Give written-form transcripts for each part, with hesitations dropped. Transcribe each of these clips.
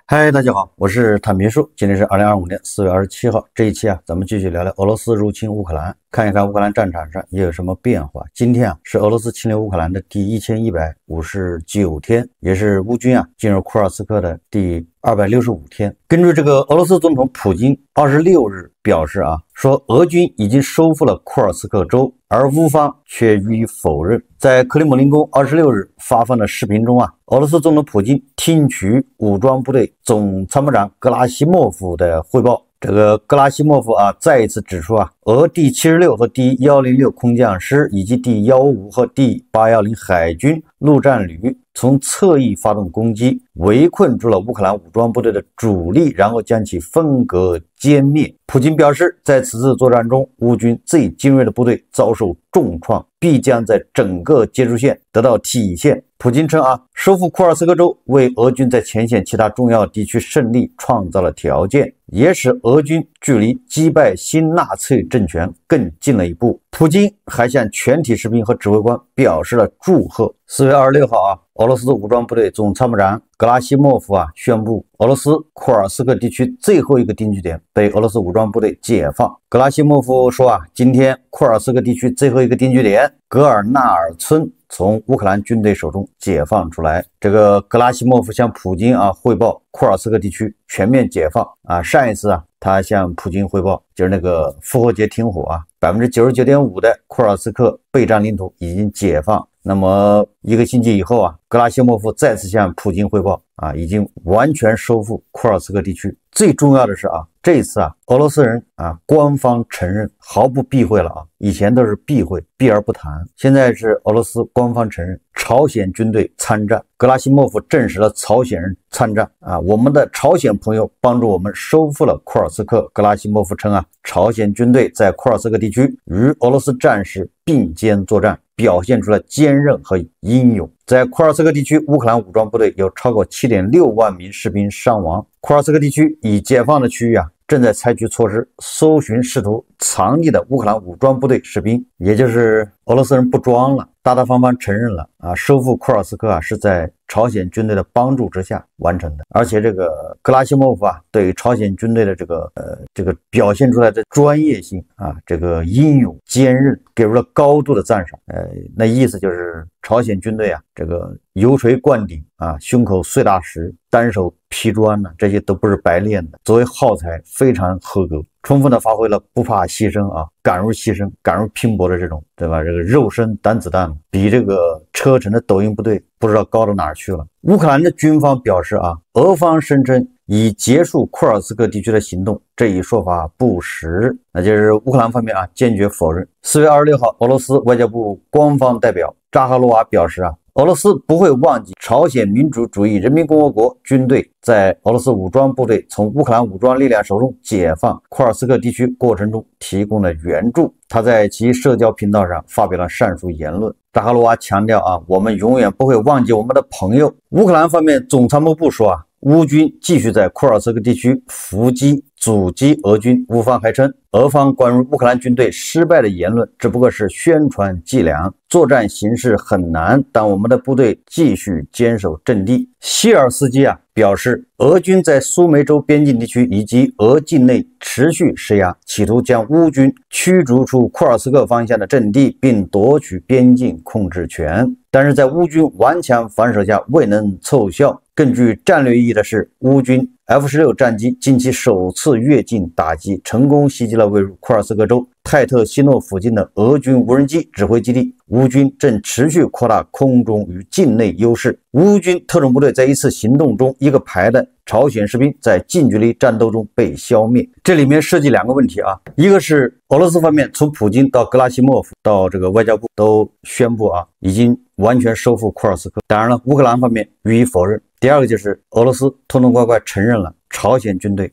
嗨，大家好，我是坦平树。今天是2025年4月27号。这一期咱们继续聊聊俄罗斯入侵乌克兰，看一看乌克兰战场上也有什么变化。今天是俄罗斯侵略乌克兰的第1159天，也是乌军进入库尔斯克的第265天。根据这个俄罗斯总统普京26日表示说俄军已经收复了库尔斯克州，而乌方却予以否认。在克里姆林宫26日发放的视频中俄罗斯总统普京听取武装部队总参谋长格拉西莫夫的汇报。这个格拉西莫夫再一次指出俄第76和第106空降师以及第155和第810海军陆战旅从侧翼发动攻击，围困住了乌克兰武装部队的主力，然后将其分割歼灭。普京表示，在此次作战中，乌军最精锐的部队遭受重创，必将在整个接触线得到体现。普京称收复库尔斯克州为俄军在前线其他重要地区胜利创造了条件，也使俄军距离击败新纳粹政权更近了一步。普京还向全体士兵和指挥官表示了祝贺。4月26号俄罗斯武装部队总参谋长格拉西莫夫宣布，俄罗斯库尔斯克地区最后一个定居点被俄罗斯武装部队解放。格拉西莫夫说今天库尔斯克地区最后一个定居点格尔纳尔村从乌克兰军队手中解放出来。这个格拉西莫夫向普京汇报库尔斯克地区全面解放上一次他向普京汇报就是那个复活节停火99.5% 的库尔斯克备战领土已经解放。那么一个星期以后格拉西莫夫再次向普京汇报已经完全收复库尔斯克地区。最重要的是这一次俄罗斯人官方承认，毫不避讳了以前都是避讳避而不谈，现在是俄罗斯官方承认朝鲜军队参战。格拉西莫夫证实了朝鲜人参战我们的朝鲜朋友帮助我们收复了库尔斯克。格拉西莫夫称朝鲜军队在库尔斯克地区与俄罗斯战士并肩作战，表现出了坚韧和英勇。在库尔斯克地区，乌克兰武装部队有超过 7.6 万名士兵伤亡。库尔斯克地区已解放的区域正在采取措施搜寻试图藏匿的乌克兰武装部队士兵，也就是俄罗斯人不装了，大大方方承认了收复库尔斯克是在朝鲜军队的帮助之下完成的。而且这个格拉西莫夫对朝鲜军队的这个表现出来的专业性这个英勇坚韧给出了高度的赞赏。那意思就是朝鲜军队这个油锤灌顶胸口碎大石，单手劈砖这些都不是白练的，作为耗材非常合格，充分的发挥了不怕牺牲敢于牺牲敢于拼搏的这种对吧？这个肉身担子弹比这个车臣的抖音部队不知道高到哪儿去了。乌克兰的军方表示俄方声称已结束库尔斯克地区的行动，这一说法不实，那就是乌克兰方面坚决否认。4月26号，俄罗斯外交部官方代表扎哈罗娃表示俄罗斯不会忘记朝鲜民主主义人民共和国军队在俄罗斯武装部队从乌克兰武装力量手中解放库尔斯克地区过程中提供的援助。他在其社交频道上发表了上述言论。扎哈罗娃强调我们永远不会忘记我们的朋友。乌克兰方面总参谋部说乌军继续在库尔斯克地区伏击阻击俄军。乌方还称，俄方关于乌克兰军队失败的言论只不过是宣传伎俩，作战形势很难，但我们的部队继续坚守阵地。希尔斯基表示，俄军在苏梅州边境地区以及俄境内持续施压，企图将乌军驱逐出库尔斯克方向的阵地，并夺取边境控制权，但是在乌军顽强防守下未能奏效。更具战略意义的是，乌军 F-16 战机近期首次越境打击，成功袭击了位于库尔斯克州泰特西诺附近的俄军无人机指挥基地。乌军正持续扩大空中与境内优势。乌军特种部队在一次行动中，一个排的朝鲜士兵在近距离战斗中被消灭。这里面涉及两个问题一个是俄罗斯方面从普京到格拉西莫夫到这个外交部都宣布已经完全收复库尔斯克，当然了，乌克兰方面予以否认。第二个就是俄罗斯痛痛快快承认了朝鲜军队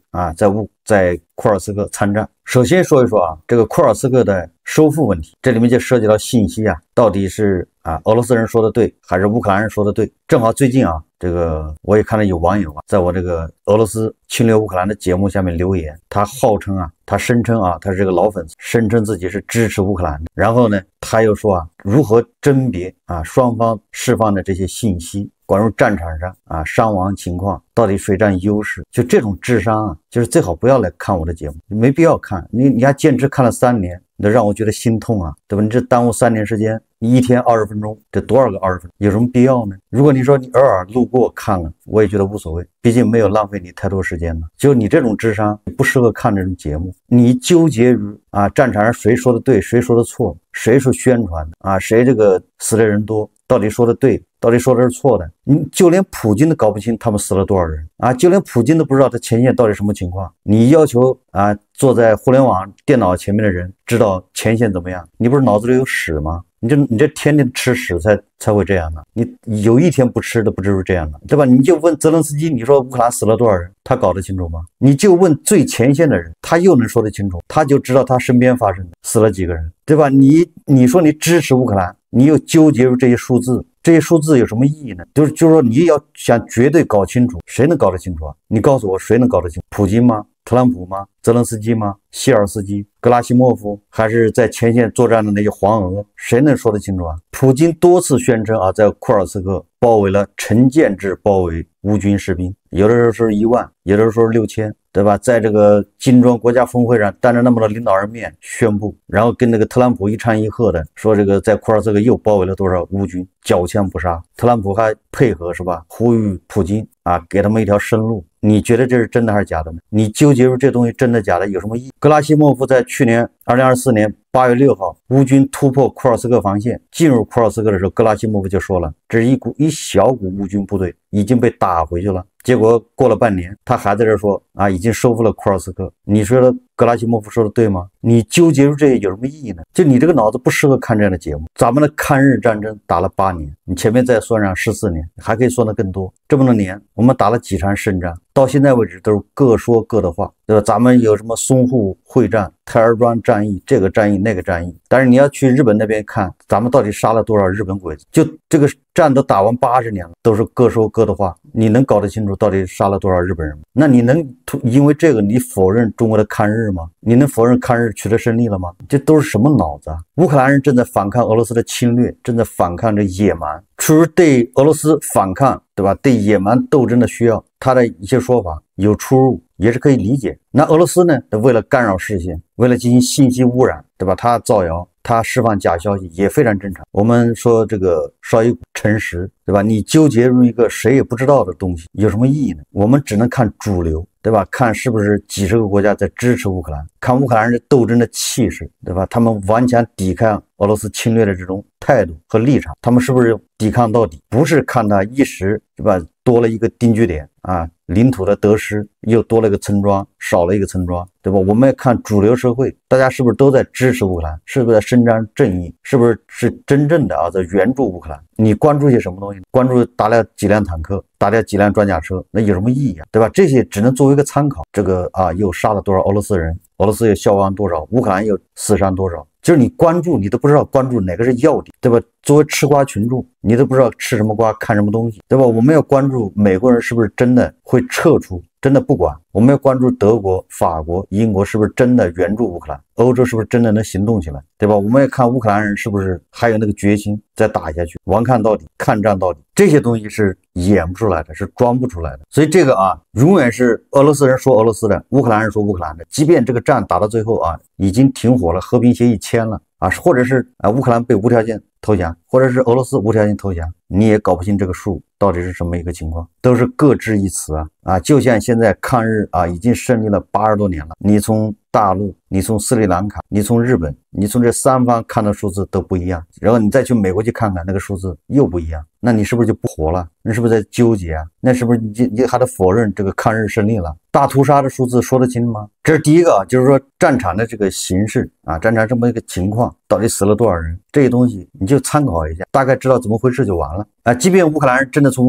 在库尔斯克参战。首先说一说这个库尔斯克的收复问题，这里面就涉及到信息到底是俄罗斯人说的对还是乌克兰人说的对。正好最近这个我也看到有网友在我这个俄罗斯侵略乌克兰的节目下面留言，他号称他声称他是这个老粉丝，声称自己是支持乌克兰的。然后呢他又说如何甄别双方释放的这些信息，关于战场上啊伤亡情况，到底谁占优势，就这种智商啊，就是最好不要来看我的节目，没必要看。你还坚持看了3年，那让我觉得心痛啊，对吧？你这耽误3年时间，你一天20分钟，这多少个20分钟，有什么必要呢？如果你说你偶尔路过看了，我也觉得无所谓，毕竟没有浪费你太多时间嘛。就你这种智商，不适合看这种节目。你纠结于啊战场上谁说的对，谁说的错，谁是宣传的啊，谁这个死的人多，到底说的对，到底说的是错的？你就连普京都搞不清他们死了多少人啊，就连普京都不知道他前线到底什么情况。你要求啊坐在互联网电脑前面的人知道前线怎么样，你不是脑子里有屎吗？你这天天吃屎才会这样呢？你有一天不吃的不至于这样的，对吧？你就问泽连斯基，你说乌克兰死了多少人，他搞得清楚吗？你就问最前线的人，他又能说得清楚？他就知道他身边发生的死了几个人，对吧？你说你支持乌克兰，你又纠结于这些数字，这些数字有什么意义呢？就是说你要想绝对搞清楚，谁能搞得清楚啊？你告诉我谁能搞得清楚？普京吗？特朗普吗？泽连斯基吗？谢尔斯基、格拉西莫夫，还是在前线作战的那些黄俄，谁能说得清楚啊？普京多次宣称啊，在库尔斯克包围了成建制包围乌军士兵，有的时候是1万，有的时候是6000，对吧？在这个金砖国家峰会上当着那么多领导人面宣布，然后跟那个特朗普一唱一和的说这个在库尔斯克又包围了多少乌军，缴枪不杀。特朗普还配合是吧？呼吁普京啊给他们一条生路。你觉得这是真的还是假的呢？你纠结于这东西真的假的有什么意义？格拉西莫夫在去年2024年8月6号，乌军突破库尔斯克防线，进入库尔斯克的时候，格拉西莫夫就说了，这是一小股乌军部队已经被打回去了。结果过了半年，他还在这说啊，已经收复了库尔斯克。你说格拉西莫夫说的对吗？你纠结于这些有什么意义呢？就你这个脑子不适合看这样的节目。咱们的抗日战争打了8年，你前面再算上14年，还可以算得更多。这么多年，我们打了几场胜仗，到现在为止都是各说各的话，对吧？咱们有什么淞沪会战、台儿庄战役，这个战役那个战役，但是你要去日本那边看，咱们到底杀了多少日本鬼子？就这个战都打完80年了，都是各说各的话，你能搞得清楚到底杀了多少日本人吗？那你能因为这个你否认中国的抗日吗？你能否认抗日取得胜利了吗？这都是什么脑子啊？乌克兰人正在反抗俄罗斯的侵略，正在反抗这野蛮，出于对俄罗斯反抗，对吧？对野蛮斗争的需要，他的一些说法有出入，也是可以理解。那俄罗斯呢，为了干扰视线，为了进行信息污染，对吧？他造谣，他释放假消息也非常正常。我们说这个绍伊古诚实，对吧？你纠结于一个谁也不知道的东西有什么意义呢？我们只能看主流，对吧？看是不是几十个国家在支持乌克兰，看乌克兰人的斗争的气势，对吧？他们顽强抵抗俄罗斯侵略的这种态度和立场，他们是不是抵抗到底？不是看他一时，对吧？多了一个定居点啊，领土的得失，又多了一个村庄，少了一个村庄，对吧？我们要看主流社会，大家是不是都在支持乌克兰，是不是在伸张正义，是不是真正的啊在援助乌克兰？你关注些什么东西？关注打了几辆坦克，打了几辆装甲车，那有什么意义啊？对吧？这些只能作为一个参考。这个啊，又杀了多少俄罗斯人，俄罗斯又消亡多少，乌克兰又死伤多少？就是你关注，你都不知道关注哪个是要点，对吧？作为吃瓜群众，你都不知道吃什么瓜看什么东西，对吧？我们要关注美国人是不是真的会撤出，真的不管。我们要关注德国、法国、英国是不是真的援助乌克兰，欧洲是不是真的能行动起来，对吧？我们要看乌克兰人是不是还有那个决心再打下去，顽抗到底，抗战到底。这些东西是演不出来的，是装不出来的。所以这个啊，永远是俄罗斯人说俄罗斯的，乌克兰人说乌克兰的。即便这个战打到最后啊，已经停火了，和平协议签了啊，或者是乌克兰被无条件投降，或者是俄罗斯无条件投降，你也搞不清这个数到底是什么一个情况，都是各执一词啊。就像现在抗日啊，已经胜利了80多年了，你从大陆，你从斯里兰卡，你从日本，你从这3方看的数字都不一样，然后你再去美国去看看那个数字又不一样，那你是不是就不活了？你是不是在纠结啊？那是不是你还得否认这个抗日胜利了？大屠杀的数字说得清吗？这是第一个啊，就是说战场的这个形势啊，战场这么一个情况，到底死了多少人，这些东西你就参考一下，大概知道怎么回事就完了啊。即便乌克兰人真的从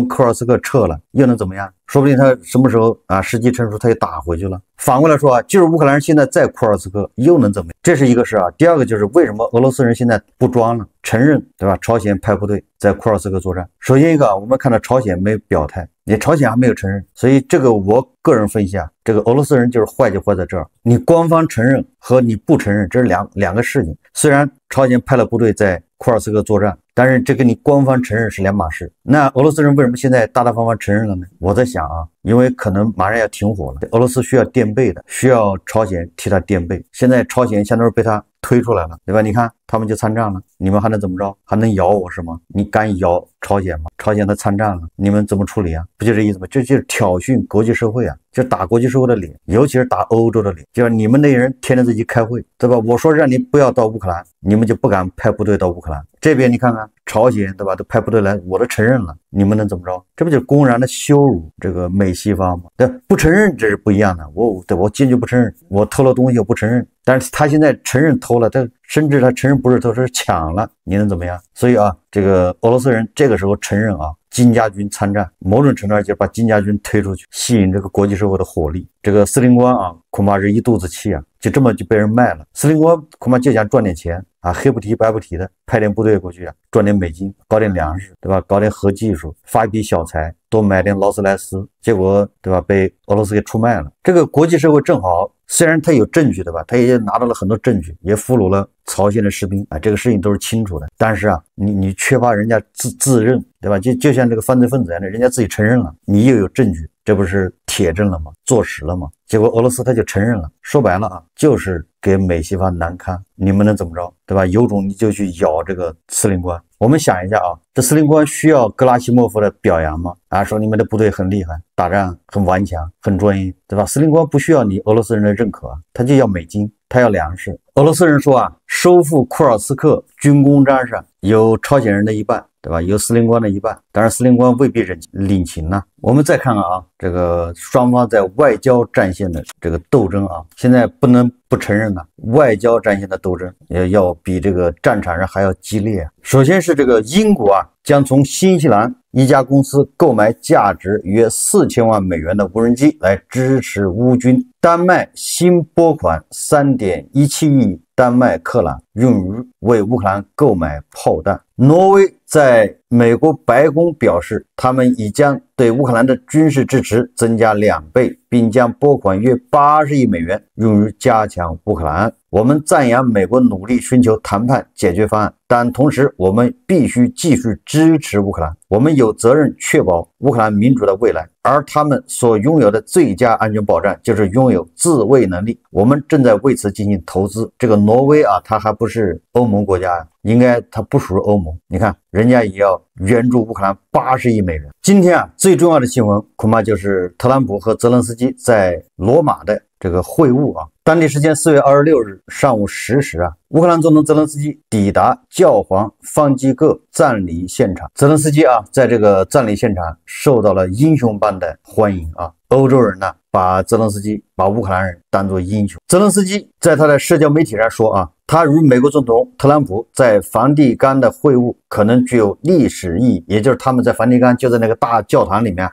库尔斯克撤了，又能怎么样？说不定他什么时候啊时机成熟，他也打回去了。反过来说啊，就是乌克兰人现在在库尔斯克又能怎么样？这是一个事啊。第二个就是为什么俄罗斯人现在不装了，承认，对吧？朝鲜派部队在库尔斯克作战。首先一个，我们看到朝鲜没表态，你朝鲜还没有承认，所以这个我个人分析啊，这个俄罗斯人就是坏就坏在这儿，你官方承认和你不承认这是两个事情。虽然朝鲜派了部队在库尔斯克作战，但是这跟你官方承认是两码事。那俄罗斯人为什么现在大大方方承认了呢？我在想啊，因为可能马上要停火了，俄罗斯需要垫背的，需要朝鲜替他垫背。现在朝鲜相当于被他推出来了，对吧？你看他们就参战了，你们还能怎么着？还能咬我是吗？你敢咬朝鲜吗？朝鲜他参战了，你们怎么处理啊？不就这意思吗？这就是挑衅国际社会啊，就打国际社会的脸，尤其是打欧洲的脸。就是你们那些人天天自己开会，对吧？我说让你不要到乌克兰，你们就不敢派部队到乌克兰。这边你看看朝鲜，对吧？都派部队来，我都承认了，你们能怎么着？这不就是公然的羞辱这个美西方吗？对，不承认这是不一样的。我坚决不承认，我偷了东西我不承认。但是他现在承认偷了，他甚至他承认不是偷，是抢了，你能怎么样？所以啊，这个俄罗斯人这个时候承认啊，金家军参战，某种程度上就是把金家军推出去，吸引这个国际社会的火力。这个司令官啊，恐怕是一肚子气啊，就这么就被人卖了。司令官恐怕就想赚点钱啊，黑不提白不提的，派点部队过去啊，赚点美金，搞点粮食，对吧？搞点核技术，发一笔小财，多买点劳斯莱斯，结果对吧，被俄罗斯给出卖了。这个国际社会正好，虽然他有证据，对吧？他也拿到了很多证据，也俘虏了朝鲜的士兵啊，这个事情都是清楚的。但是啊，你缺乏人家自认，对吧？就像这个犯罪分子一样的，人家自己承认了，你又有证据，这不是铁证了吗？坐实了吗？结果俄罗斯他就承认了，说白了啊，就是给美西方难堪，你们能怎么着，对吧？有种你就去咬这个司令官。我们想一下啊，这司令官需要格拉西莫夫的表扬吗？啊，说你们的部队很厉害，打仗很顽强，很专业，对吧？司令官不需要你俄罗斯人的认可啊，他就要美金，他要粮食。俄罗斯人说啊，收复库尔斯克军功章上有朝鲜人的一半，对吧？有司令官的一半，当然司令官未必领情呢。我们再看看啊，这个双方在外交战线的这个斗争啊，现在不能不承认呢，外交战线的斗争要比这个战场上还要激烈。首先是这个英国啊，将从新西兰一家公司购买价值约4000万美元的无人机来支持乌军。丹麦新拨款3.17亿丹麦克朗，用于为乌克兰购买炮弹。挪威在美国白宫表示，他们已将对乌克兰的军事支持增加2倍，并将拨款约80亿美元用于加强乌克兰。我们赞扬美国努力寻求谈判解决方案，但同时我们必须继续支持乌克兰。我们有责任确保乌克兰民主的未来，而他们所拥有的最佳安全保障就是拥有自卫能力。我们正在为此进行投资。这个挪威啊，它还不是欧盟国家，应该它不属于欧盟。你看，人家也要援助乌克兰80亿美元。今天啊，最重要的新闻恐怕就是特朗普和泽连斯基在罗马的这个会晤啊。当地时间4月26日上午10时啊，乌克兰总统泽连斯基抵达教皇方济各葬礼现场。泽连斯基啊，在这个葬礼现场受到了英雄般的欢迎啊。欧洲人呢，把泽连斯基、把乌克兰人当作英雄。泽连斯基在他的社交媒体上说啊，他与美国总统特朗普在梵蒂冈的会晤可能具有历史意义，也就是他们在梵蒂冈就在那个大教堂里面，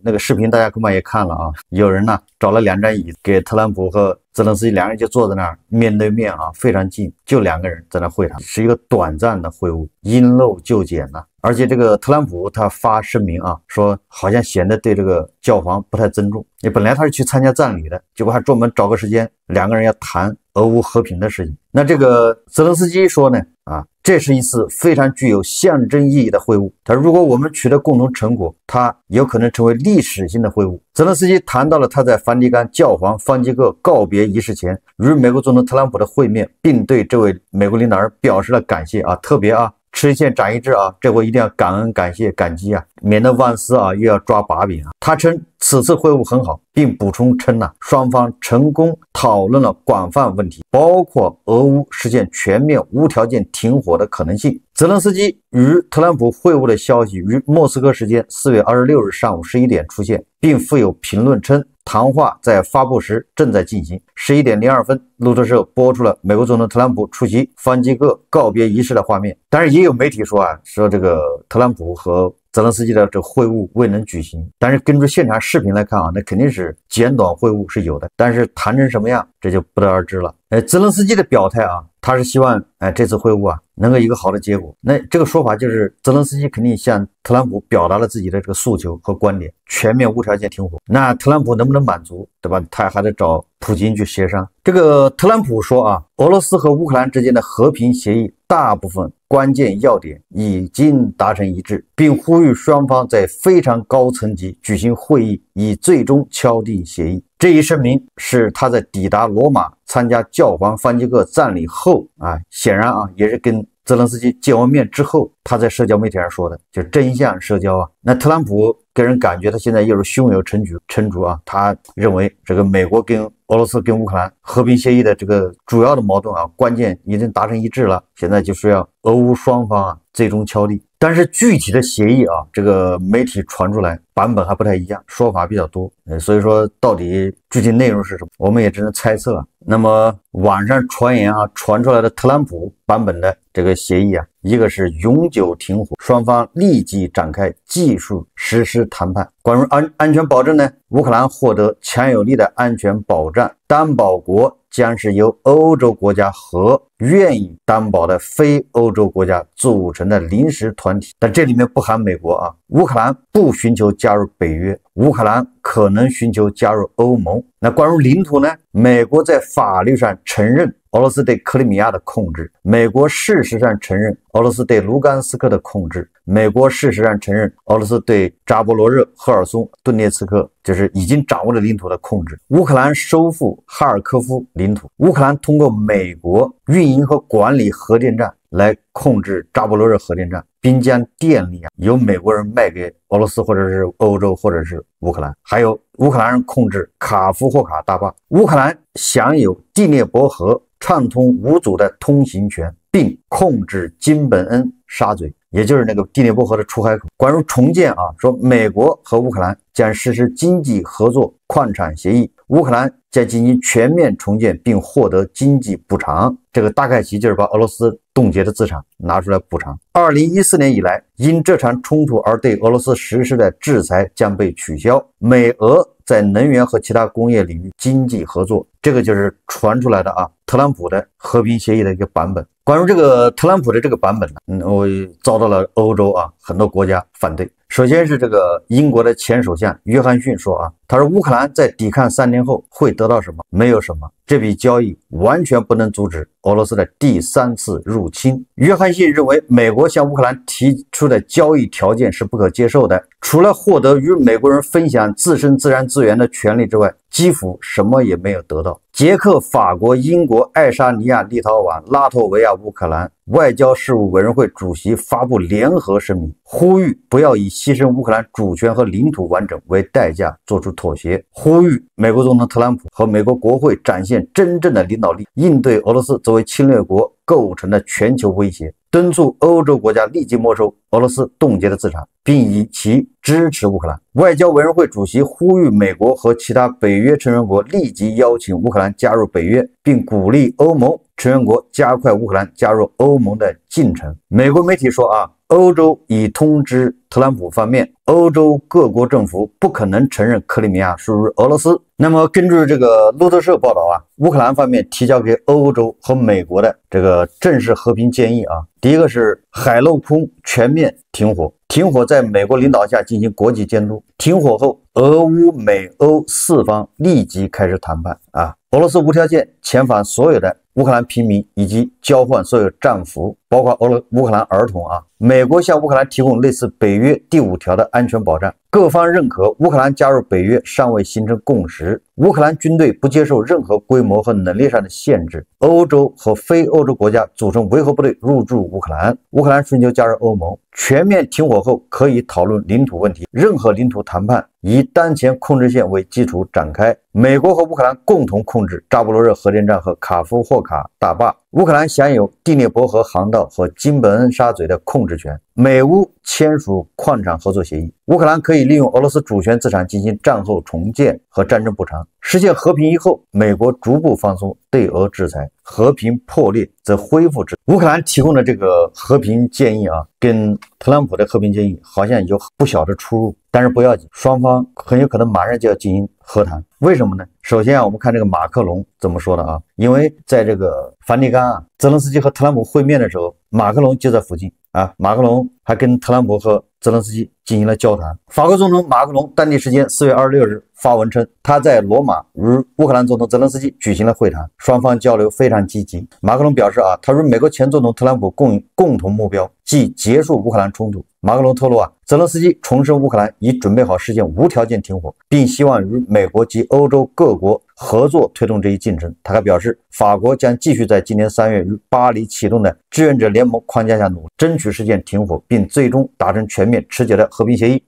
那个视频大家恐怕也看了啊，有人呢找了2张椅子给特朗普和泽连斯基，2人就坐在那儿面对面啊，非常近，就2个人在那会谈，是一个短暂的会晤，因陋就简呢。而且这个特朗普他发声明啊，说好像显得对这个教皇不太尊重。你本来他是去参加葬礼的，结果还专门找个时间2个人要谈俄乌和平的事情。那这个泽连斯基说呢，这是一次非常具有象征意义的会晤。他如果我们取得共同成果，它有可能成为历史性的会晤。泽连斯基谈到了他在梵蒂冈教皇方济各告别仪式前与美国总统特朗普的会面，并对这位美国领导人表示了感谢啊，特别啊。吃一堑长一智啊，这回一定要感恩感谢感激啊，免得万斯啊又要抓把柄啊。他称此次会晤很好，并补充称双方成功讨论了广泛问题，包括俄乌实现全面无条件停火的可能性。泽连斯基与特朗普会晤的消息于莫斯科时间4月26日上午11点出现，并附有评论称谈话在发布时正在进行。11点02分，路透社播出了美国总统特朗普出席方济各告别仪式的画面。当然，也有媒体说说这个特朗普和泽连斯基的这会晤未能举行。但是根据现场视频来看那肯定是简短会晤是有的，但是谈成什么样，这就不得而知了。泽连斯基的表态他是希望这次会晤能够有一个好的结果。那这个说法就是泽连斯基肯定向特朗普表达了自己的这个诉求和观点，全面无条件停火。那特朗普能不能满足，对吧？他还得找普京去协商。这个特朗普说俄罗斯和乌克兰之间的和平协议大部分关键要点已经达成一致，并呼吁双方在非常高层级举行会议，以最终敲定协议。这一声明是他在抵达罗马参加教皇方济各葬礼后显然也是跟泽连斯基见完面之后，他在社交媒体上说的，就真相社交那特朗普给人感觉他现在又是胸有成竹他认为这个美国跟俄罗斯跟乌克兰和平协议的这个主要的矛盾关键已经达成一致了，现在就是要俄乌双方最终敲定。但是具体的协议这个媒体传出来版本还不太一样，说法比较多，所以说到底具体内容是什么，我们也只能猜测。那么网上传言传出来的特朗普版本的这个协议一个是永久停火，双方立即展开技术实施谈判。关于安全保证呢，乌克兰获得强有力的安全保障，担保国将是由欧洲国家和愿意担保的非欧洲国家组成的临时团体，但这里面不含美国乌克兰不寻求加入北约，乌克兰可能寻求加入欧盟。那关于领土呢，美国在法律上承认俄罗斯对克里米亚的控制，美国事实上承认俄罗斯对卢甘斯克的控制，美国事实上承认俄罗斯对扎波罗热、赫尔松、顿涅茨克就是已经掌握了领土的控制。乌克兰收复哈尔科夫领土，乌克兰通过美国运营和管理核电站来控制扎波罗热核电站，并将电力由美国人卖给俄罗斯或者是欧洲或者是乌克兰。还有乌克兰人控制卡夫霍卡大坝，乌克兰享有第聂伯河畅通无阻的通行权，并控制金本恩沙嘴，也就是那个第聂伯河的出海口。关于重建说美国和乌克兰将实施经济合作矿产协议，乌克兰将进行全面重建并获得经济补偿，这个大概其就是把俄罗斯冻结的资产拿出来补偿。2014年以来，因这场冲突而对俄罗斯实施的制裁将被取消，美俄在能源和其他工业领域经济合作，这个就是传出来的特朗普的和平协议的一个版本。关于这个特朗普的这个版本呢，我遭到了欧洲很多国家反对。首先是这个英国的前首相约翰逊说他说乌克兰在抵抗3年后会得到什么？没有什么，这笔交易完全不能阻止俄罗斯的第3次入侵。约翰逊认为美国向乌克兰提出的交易条件是不可接受的，除了获得与美国人分享自身自然资源的权利之外，基辅什么也没有得到。捷克、法国、英国、爱沙尼亚、立陶宛、拉脱维亚、乌克兰外交事务委员会主席发布联合声明，呼吁不要以牺牲乌克兰主权和领土完整为代价做出妥协，呼吁美国总统特朗普和美国国会展现真正的领导力，应对俄罗斯作为侵略国构成的全球威胁，敦促欧洲国家立即没收俄罗斯冻结的资产，并以其支持乌克兰。外交委员会主席呼吁美国和其他北约成员国立即邀请乌克兰加入北约，并鼓励欧盟成员国加快乌克兰加入欧盟的进程。美国媒体说欧洲已通知特朗普方面，欧洲各国政府不可能承认克里米亚属于俄罗斯。那么根据这个路透社报道乌克兰方面提交给欧洲和美国的这个正式和平建议第一个是海陆空全面停火，停火在美国领导下进行国际监督，停火后俄乌美欧4方立即开始谈判俄罗斯无条件遣返所有的乌克兰平民以及交换所有战俘，包括乌克兰儿童美国向乌克兰提供类似北约第5条的安全保障，各方认可乌克兰加入北约尚未形成共识，乌克兰军队不接受任何规模和能力上的限制，欧洲和非欧洲国家组成维和部队入驻乌克兰，乌克兰寻求加入欧盟。全面停火后可以讨论领土问题，任何领土谈判以当前控制线为基础展开，美国和乌克兰共同控制扎波罗热核电站和卡夫霍卡大坝，乌克兰享有第聂伯河航道和金本恩沙嘴的控制权，美乌签署矿产合作协议，乌克兰可以利用俄罗斯主权资产进行战后重建和战争补偿。实现和平以后，美国逐步放松对俄制裁，和平破裂则恢复制裁。乌克兰提供的这个和平建议跟特朗普的和平建议好像有不小的出入，但是不要紧，双方很有可能马上就要进行和谈。为什么呢？首先我们看这个马克龙怎么说的因为在这个梵蒂冈泽连斯基和特朗普会面的时候，马克龙就在附近马克龙还跟特朗普和泽连斯基进行了交谈。法国总统马克龙当地时间4月26日发文称，他在罗马与乌克兰总统泽连斯基举行了会谈，双方交流非常积极。马克龙表示他与美国前总统特朗普共同目标，即结束乌克兰冲突。马克龙透露泽连斯基重申乌克兰已准备好实现无条件停火，并希望与美国及欧洲各国合作推动这一进程。他还表示，法国将继续在今年3月与巴黎启动的志愿者联盟框架下努力，争取实现停火，并最终达成全面持久的和平协议。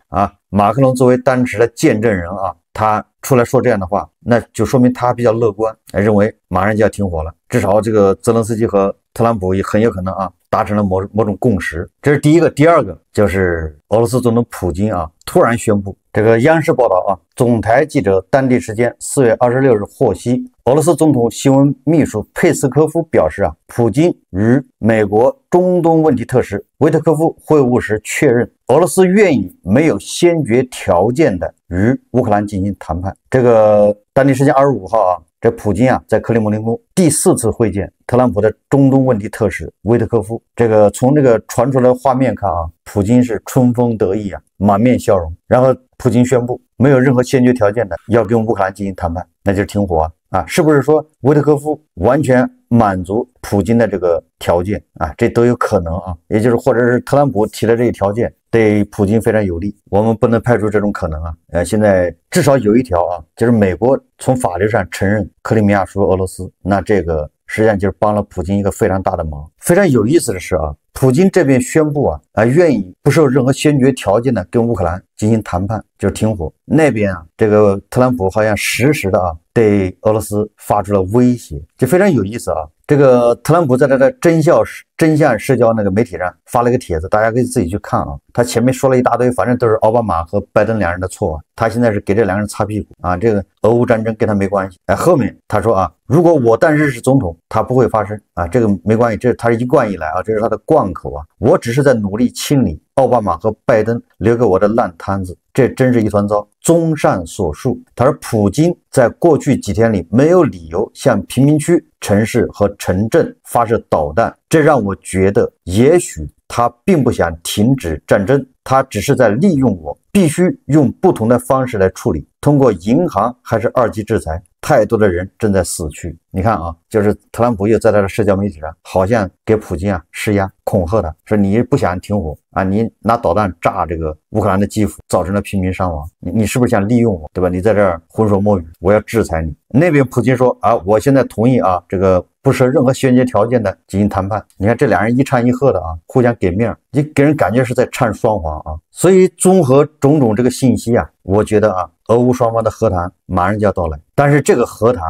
马克龙作为当时的见证人他出来说这样的话，那就说明他比较乐观，认为马上就要停火了。至少这个泽连斯基和特朗普也很有可能达成了某种共识。这是第一个。第二个就是俄罗斯总统普京突然宣布，这个央视报道总台记者当地时间4月26日获悉，俄罗斯总统新闻秘书佩斯科夫表示普京与美国中东问题特使维特科夫会晤时确认，俄罗斯愿意没有先决条件的与乌克兰进行谈判。这个当地时间25号这普京在克里姆林宫第4次会见特朗普的中东问题特使维特科夫。这个从这个传出来的画面看普京是春风得意满面笑容。然后普京宣布没有任何先决条件的要跟乌克兰进行谈判，那就是停火是不是说维特科夫完全满足普京的这个条件这都有可能也就是或者是特朗普提的这一条件对普京非常有利，我们不能排除这种可能现在至少有一条就是美国从法律上承认克里米亚属于俄罗斯，那这个实际上就是帮了普京一个非常大的忙。非常有意思的是普京这边宣布愿意不受任何先决条件的跟乌克兰进行谈判，就是停火。那边这个特朗普好像实时的对俄罗斯发出了威胁，就非常有意思这个特朗普在他的真相社交那个媒体上发了一个帖子，大家可以自己去看他前面说了一大堆，反正都是奥巴马和拜登两人的错他现在是给这两个人擦屁股这个俄乌战争跟他没关系后面他说如果我当时是总统，他不会发生这个没关系，这是他一贯以来这是他的贯口我只是在努力清理奥巴马和拜登留给我的烂摊子，这真是一团糟。综上所述，他说普京在过去几天里没有理由向贫民区、城市和城镇发射导弹，这让我觉得也许他并不想停止战争，他只是在利用我，必须用不同的方式来处理，通过银行还是2级制裁，太多的人正在死去。你看就是特朗普又在他的社交媒体上好像给普京施压，恐吓他说你不想停火你拿导弹炸这个乌克兰的基辅，造成了平民伤亡，你是不是想利用我，对吧？你在这儿浑水摸鱼，我要制裁你。那边普京说我现在同意这个不设任何先决条件的进行谈判。你看这俩人一唱一和的互相给面，你给人感觉是在唱双簧所以综合种种这个信息我觉得俄乌双方的和谈马上就要到来。但是这个和谈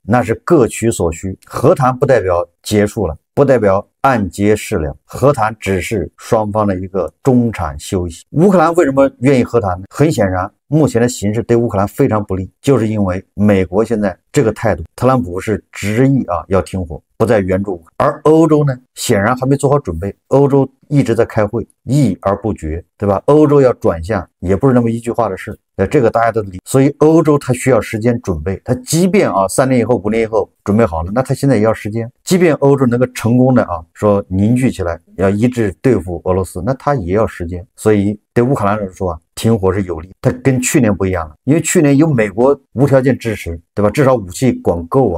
那是各取所需，和谈不代表结束了，不代表按揭释了，和谈只是双方的一个中场休息。乌克兰为什么愿意和谈呢？很显然目前的形势对乌克兰非常不利，就是因为美国现在这个态度，特朗普是执意要停火，不再援助，而欧洲呢显然还没做好准备，欧洲一直在开会，议而不决，对吧？欧洲要转向也不是那么一句话的事，这个大家都理，所以欧洲它需要时间准备，它即便3年以后5年以后准备好了，那它现在也要时间。即便欧洲能够成功的说凝聚起来要一致对付俄罗斯，那它也要时间。所以对乌克兰来说停火是有利，它跟去年不一样了，因为去年有美国无条件支持，对吧？至少武器管够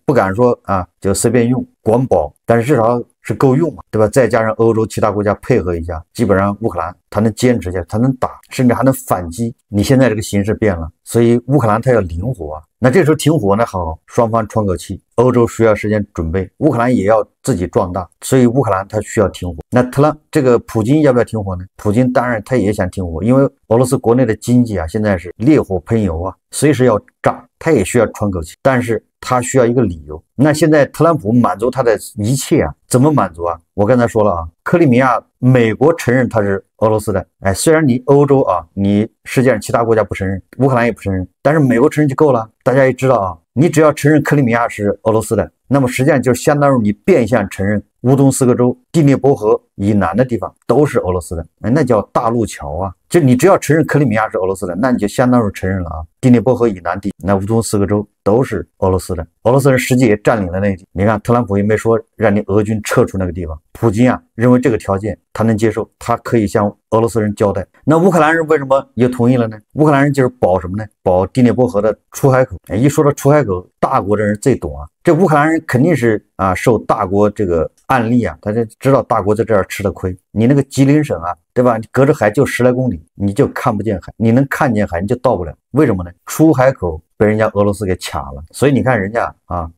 不敢说就随便用管饱，但是至少是够用嘛，对吧？再加上欧洲其他国家配合一下，基本上乌克兰它能坚持下去，它能打，甚至还能反击。你现在这个形势变了，所以乌克兰它要灵活那这时候停火呢好，双方喘口气，欧洲需要时间准备，乌克兰也要自己壮大，所以乌克兰它需要停火。那这个普京要不要停火呢？普京当然他也想停火，因为俄罗斯国内的经济现在是烈火喷油随时要炸，他也需要喘口气，但是他需要一个理由。那现在特朗普满足他的一切怎么满足我刚才说了克里米亚美国承认它是俄罗斯的，虽然你欧洲你世界上其他国家不承认，乌克兰也不承认，但是美国承认就够了。大家也知道你只要承认克里米亚是俄罗斯的，那么实际上就是相当于你变相承认乌东4个州、第聂伯河以南的地方都是俄罗斯的，那叫大陆桥啊！就你只要承认克里米亚是俄罗斯的，那你就相当于承认了啊，第聂伯河以南地，那乌东4个州都是俄罗斯的。俄罗斯人实际也占领了那个地，你看特朗普也没说让你俄军撤出那个地方。普京啊认为这个条件他能接受，他可以向俄罗斯人交代。那乌克兰人为什么也同意了呢？乌克兰人就是保什么呢？保第聂伯河的出海口。一说到出海口，大国的人最懂啊。这乌克兰人肯定是受大国这个案例啊，他就知道大国在这儿吃了亏。你那个吉林省啊，对吧？你隔着海就10来公里，你就看不见海，你能看见海你就到不了。为什么呢？出海口被人家俄罗斯给卡了。所以你看人家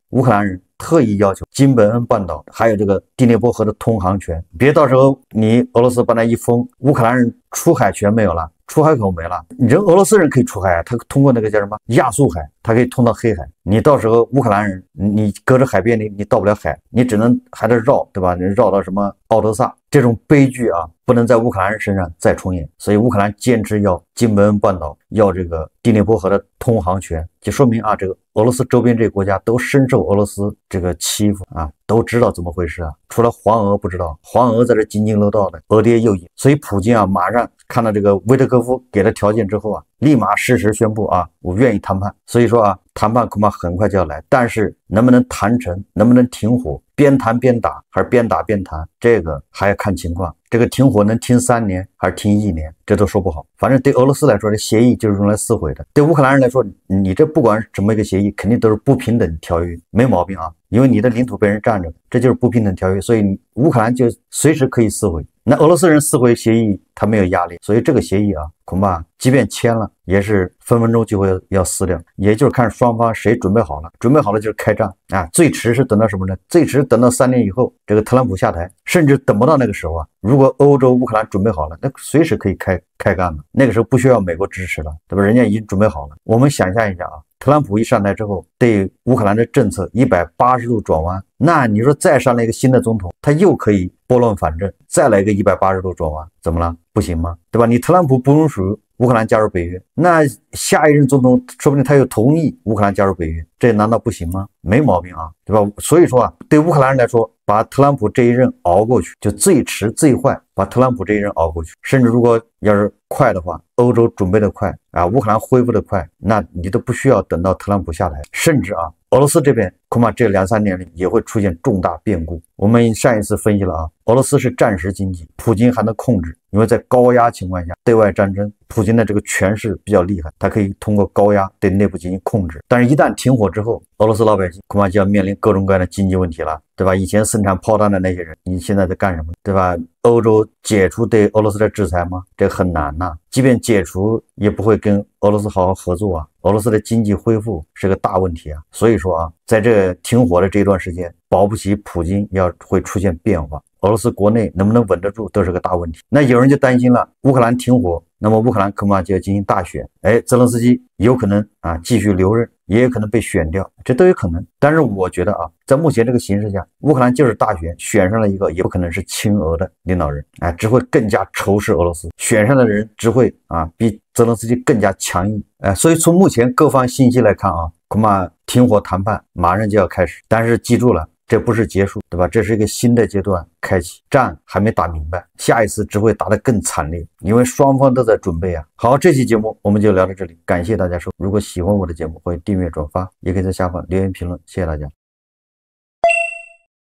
乌克兰人特意要求金本恩半岛还有这个第聂伯河的通航权，别到时候你俄罗斯把那一封，乌克兰人出海权没有了，出海口没了。俄罗斯人可以出海啊，他通过那个叫什么亚速海，他可以通到黑海。你到时候乌克兰人，你隔着海边你到不了海，你只能还得绕，对吧？你绕到什么奥德萨，这种悲剧啊，不能在乌克兰人身上再重演。所以乌克兰坚持要金本恩半岛，要这个第聂伯河的通航权，就说明这个俄罗斯周边这个国家都深受俄罗斯这个欺负都知道怎么回事除了黄俄不知道，黄俄在这津津乐道的，俄爹右眼。所以普京马上看到这个维特科夫给了条件之后立马适时宣布我愿意谈判。所以说谈判恐怕很快就要来，但是能不能谈成，能不能停火，边谈边打还是边打边谈，这个还要看情况。这个停火能停3年还是停1年，这都说不好。反正对俄罗斯来说，这协议就是用来撕毁的；对乌克兰人来说，你这不管什么一个协议，肯定都是不平等条约，没毛病因为你的领土被人占着，这就是不平等条约，所以乌克兰就随时可以撕毁。那俄罗斯人撕毁协议，他没有压力，所以这个协议恐怕即便签了，也是分分钟就会要撕掉。也就是看双方谁准备好了，准备好了就是开战最迟是等到什么呢？最迟等到3年以后，这个特朗普下台，甚至等不到那个时候如果欧洲乌克兰准备好了，那随时可以开干了。那个时候不需要美国支持了，对吧？人家已经准备好了。我们想象一下特朗普一上台之后，对乌克兰的政策180度转弯，那你说再上来一个新的总统，他又可以拨乱反正，再来一个180度转弯，怎么了？不行吗？对吧？你特朗普不允许乌克兰加入北约，那下一任总统说不定他又同意乌克兰加入北约，这难道不行吗？没毛病对吧？所以说对乌克兰人来说，把特朗普这一任熬过去，就最迟最坏把特朗普这一任熬过去。甚至如果要是快的话，欧洲准备的快乌克兰恢复的快，那你都不需要等到特朗普下台。甚至俄罗斯这边恐怕这2、3年里也会出现重大变故。我们上一次分析了俄罗斯是战时经济，普京还能控制，因为在高压情况下对外战争，普京的这个权势比较厉害，他可以通过高压对内部进行控制。但是一旦停火之后，俄罗斯老百姓恐怕就要面临各种各样的经济问题了，对吧？以前生产炮弹的那些人，你现在在干什么，对吧？欧洲解除对俄罗斯的制裁吗？这个很难即便解除也不会跟俄罗斯好好合作俄罗斯的经济恢复是个大问题所以说在这停火的这段时间，保不齐普京会出现变化，俄罗斯国内能不能稳得住都是个大问题。那有人就担心了，乌克兰停火，那么乌克兰恐怕就要进行大选，泽连斯基有可能继续留任，也有可能被选掉，这都有可能。但是我觉得在目前这个形势下，乌克兰就是大选，选上了一个也不可能是亲俄的领导人只会更加仇视俄罗斯，选上的人只会比泽连斯基更加强硬所以从目前各方信息来看恐怕停火谈判马上就要开始。但是记住了，这不是结束，对吧？这是一个新的阶段开启，战还没打明白，下一次只会打得更惨烈，因为双方都在准备好，这期节目我们就聊到这里，感谢大家收看。如果喜欢我的节目，欢迎订阅转发，也可以在下方留言评论，谢谢大家。